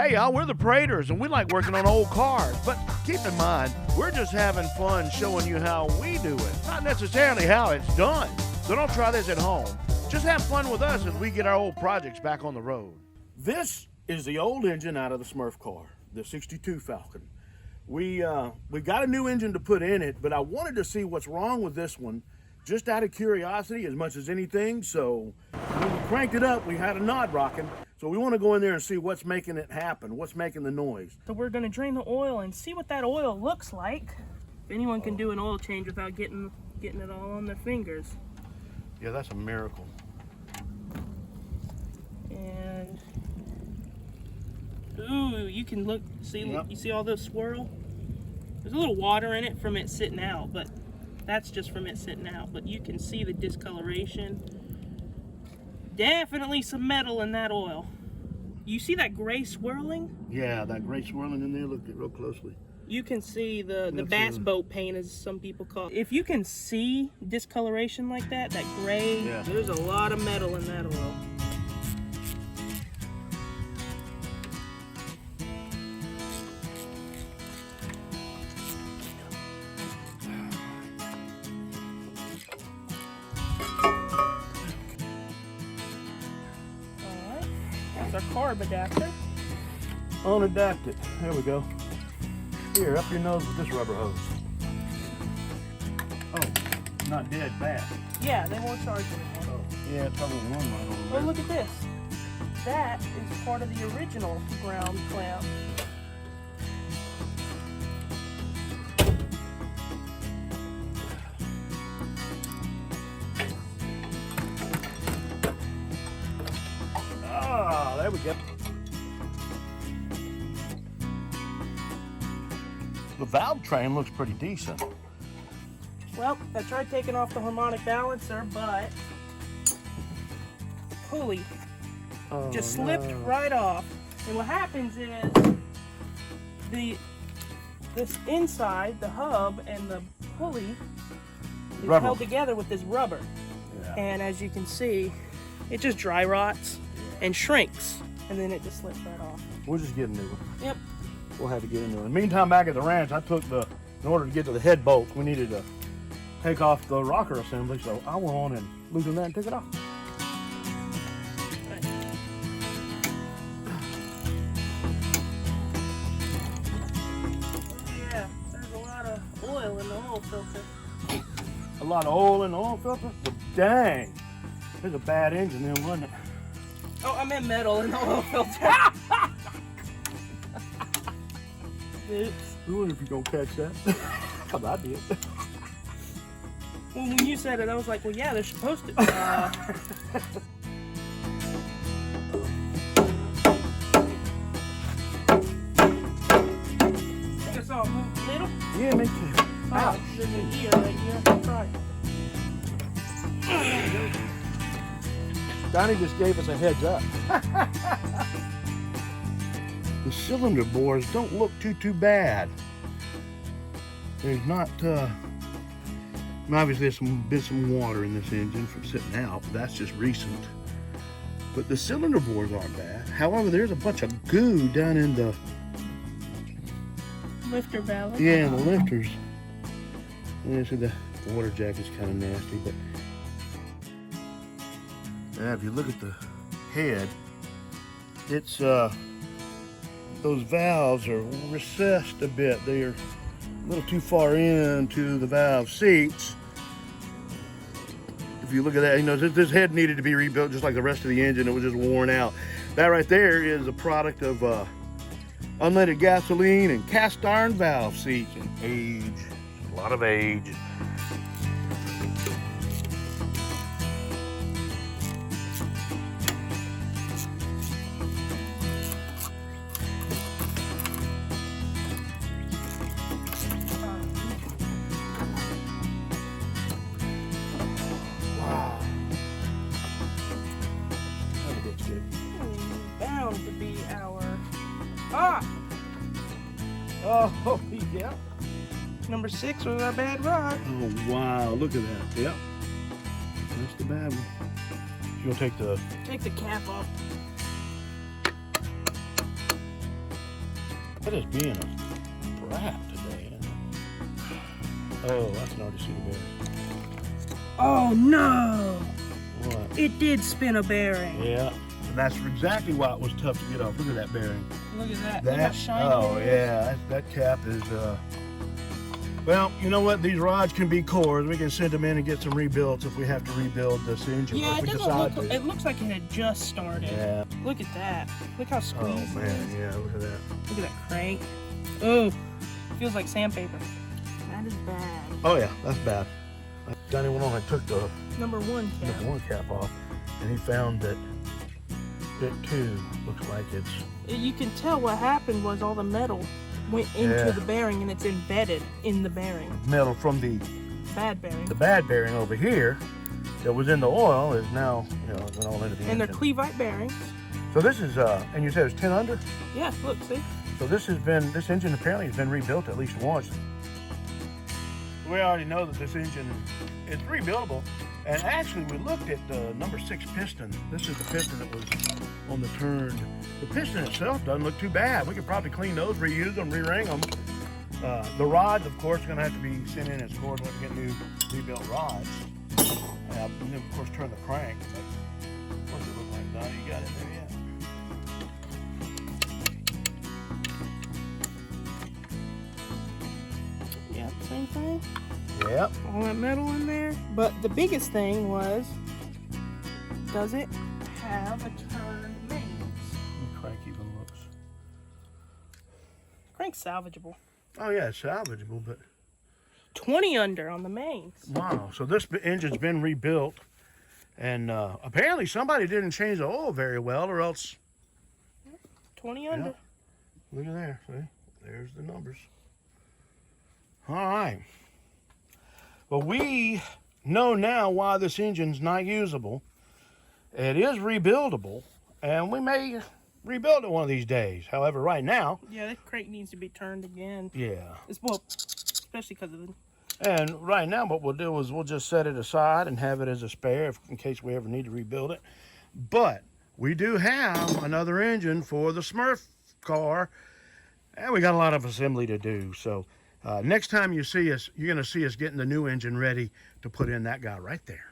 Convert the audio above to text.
Hey y'all, we're the Praters and we like working on old cars. But keep in mind, we're just having fun showing you how we do it, not necessarily how it's done. So don't try this at home. Just have fun with us as we get our old projects back on the road. This is the old engine out of the Smurf car, the 62 Falcon. We got a new engine to put in it, but I wanted to see what's wrong with this one, just out of curiosity as much as anything. So when we cranked it up, we had a nod rocking. So we want to go in there and see what's making it happen, what's making the noise. So we're going to drain the oil and see what that oil looks like. If anyone can do an oil change without getting it all on their fingers. Yeah, that's a miracle. And ooh, you can look, see, yep. You see all those swirl? There's a little water in it from it sitting out, but that's just from it sitting out. But you can see the discoloration. Definitely some metal in that oil. You see that gray swirling? Yeah, that gray swirling in there, look at it real closely. You can see the bass boat paint, as some people call it. If you can see discoloration like that, that gray, yeah. There's a lot of metal in that oil. Our carb adapter. Unadapt it. There we go. Here, up your nose with this rubber hose. Oh, not dead bad. Yeah, they won't charge you anymore. Oh, yeah, it's probably one right over there. Oh, look at this. That is part of the original ground clamp. There we go. The valve train looks pretty decent. Well, I tried taking off the harmonic balancer, but the pulley just slipped right off. And what happens is this inside, the hub and the pulley is held together with this rubber. Yeah. And as you can see, it just dry rots and shrinks, and then it just slips right off. We'll just get a new one. Yep. We'll have to get a new one. Meantime, back at the ranch, I took in order to get to the head bolts, we needed to take off the rocker assembly, so I went on and loosened that and took it off. Right. Yeah, there's a lot of oil in the oil filter. A lot of oil in the oil filter? But dang, there's a bad engine then, wasn't it? Oh, I meant metal in the oil filter. Oops. I wonder if you're gonna catch that. Cause I did. Well, when you said it, I was like, well, yeah, they're supposed to. I guess I'll move a little. Yeah, me too. Oh, there's an ear right here. I'll try. Donnie just gave us a heads up. The cylinder bores don't look too bad. There's not, obviously there's been some water in this engine from sitting out, but that's just recent. But the cylinder bores aren't bad. However, there's a bunch of goo down in the lifter valve. Yeah, the lifters. And so the water jacket's kind of nasty, but yeah, if you look at the head, it's those valves are recessed a bit. They are a little too far into the valve seats. If you look at that, you know, this head needed to be rebuilt just like the rest of the engine. It was just worn out. That right there is a product of unleaded gasoline and cast iron valve seats and age, a lot of age. Bound to be our Oh, yeah. Number 6 was our bad rod. Oh, wow. Look at that. Yep. That's the bad one. You'll take the cap off. That is being a brat today, isn't it? Oh, I can already see the bearing. Oh no! What? It did spin a bearing. Yeah. And that's exactly why it was tough to get off. Look at that bearing. Look at that. Look how shiny oh it is. yeah, that cap is. Well, you know what? These rods can be cores. We can send them in and get some rebuilds if we have to rebuild this engine. Yeah, if it we doesn't decide look. to. It looks like it had just started. Yeah. Look at that. Look how Oh squeezed it man, is. yeah. Look at that. Look at that crank. Oh, feels like sandpaper. That is bad. Oh yeah, that's bad. Johnny went on and took the Number one cap. number one cap off, and he found that it too looks like it's. You can tell what happened was all the metal went into Yeah. the bearing and it's embedded in the bearing. Metal from the Bad bearing. bad bearing over here that was in the oil is now, you know, went all into the And they're engine. Cleveite bearings. So this is, and you said it's 10 under? Yeah, look, see? So this engine apparently has been rebuilt at least once. We already know that this engine is rebuildable. And actually we looked at the number 6 piston. This is the piston that was on the turn. The piston itself doesn't look too bad. We could probably clean those, reuse them, re-ring them. The rods, of course, are going to have to be sent in as cores when we get new rebuilt rods. And then, of course, turn the crank. But what does it look like, Donnie? You got it there yet? Yeah, same thing. Yep. All that metal in there. But the biggest thing was, does it have a turned mains? The crank even looks. Crank's salvageable. Oh yeah, it's salvageable, but 20 under on the mains. wow. So this engine's been rebuilt, and apparently somebody didn't change the oil very well, or else. 20 under. Yeah. Look at there. See, there's the numbers. All right. Well, we know now why this engine's not usable. It is rebuildable, and we may rebuild it one of these days. However, right now, Yeah, that crank needs to be turned again. yeah. Well, especially because of the. And right now, what we'll do is we'll just set it aside and have it as a spare in case we ever need to rebuild it. But we do have another engine for the Smurf car, and we got a lot of assembly to do. So next time you see us, you're going to see us getting the new engine ready to put in that guy right there.